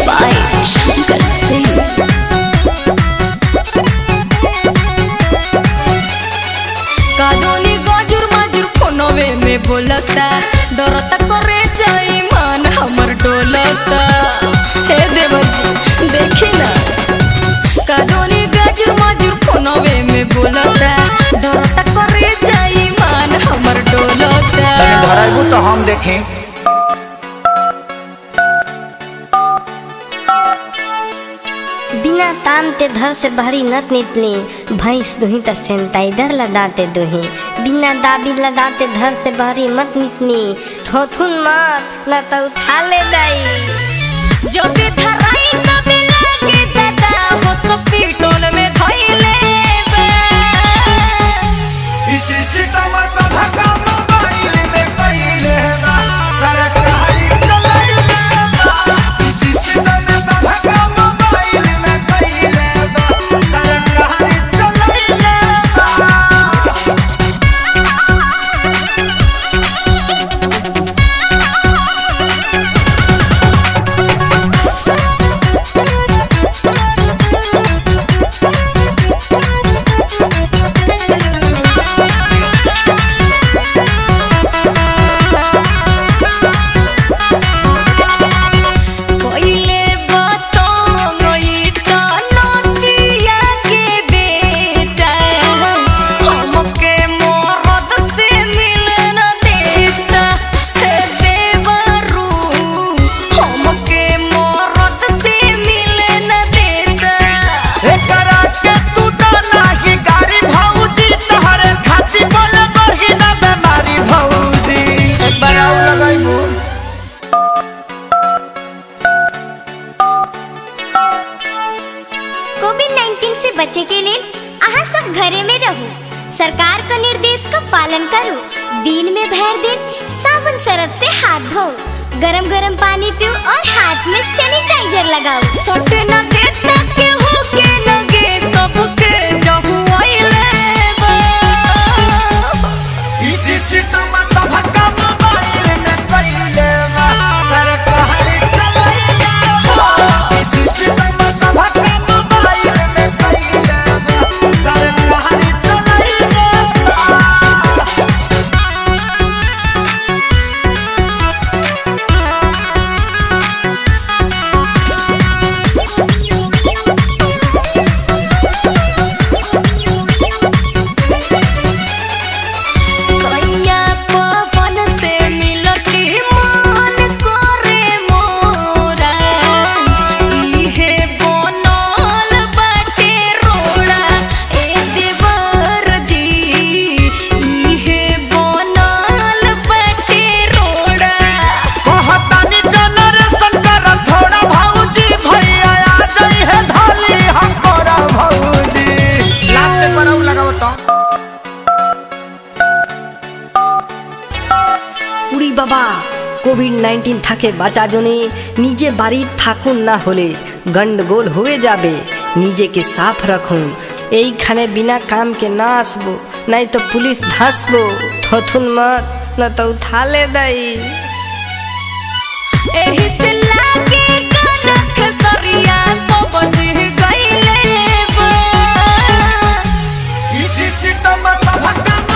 by Shankar Singh। कादोनी गजुर मजुर फोनवे में बोलता डरता करे जाई मान हमर डोलता। हे देवजी देखी ना कादोनी गजुर मजुर फोनवे में बोलता डरता करे जाई मान हमर डोलता। धराइबू तो हम देखें। बिना ताम ते घर से बाहरी नत निकली भैंस दुही तो सैनिटाइजर लगाते दुही। बिना दाबी लगाते घर से बाहरी मत निकली थोथुन मत न तो उठा ले दाई। जो भी धराई तभी लागे दादा वो सब पीटोल में धइले बा। इसी सिस्टम सब काम मोबाइल में कइले बा सरकारी चलाइले बा। इसी सिस्टम सब काम मोबाइल में कइले बा सरकारी चलाइले बा। कोइले बातों गई तो नदिया के बेटा हमके मरद से मिलन देता। हे देवरू हमके मरद से मिलन देता। एकरा के तू डाला ही गाड़ी भौजी तहरे खाती बोले बढ़ी ना बीमारी भौजी। एक बार आउ लगाइबू। कोविड-19 से बचे के लिए आहा सब घरे में रहू। सरकार का निर्देश का पालन करो। दिन में भर दिन साबुन सरफ से हाथ धो। गरम गरम पानी पियो और हाथ में सैनिटाइजर लगाओ। सटे न देता के हो के लगे सबके जहु आइले बा। इसी सिस्टम सब काम मोबाइल में कइले बा सरकारी चलाइले बा। इसी सिस्टम सब काम मोबाइल में कइले बा सरकारी चलाइले बा। सैया पवन से मिलती मन करे मोरा। इहे बनल बाटे रोड़ा ए देवर जी। इहे बनल बाटे रोड़ा। कहतानी जनरेशन कर थोड़ा भौजी भैया आ जाई है धाली हम करा भौजी। लास्ट पर आउ लगाओ तो পুরি বাবা কোভিড-19 থাকে বাঁচা জনে নিজে বাড়ি থাকুন না হলে গন্ডগোল হয়ে যাবে। নিজেকে সাফ রাখুন। এইখানে বিনা কাম के ना আসবো নাই তো পুলিশ ধাসবো। থথুন মত না তো উঠালে দাই। एही से लागे कनक सरिया तो बज गइले बा। इसी सिस्टम सब काम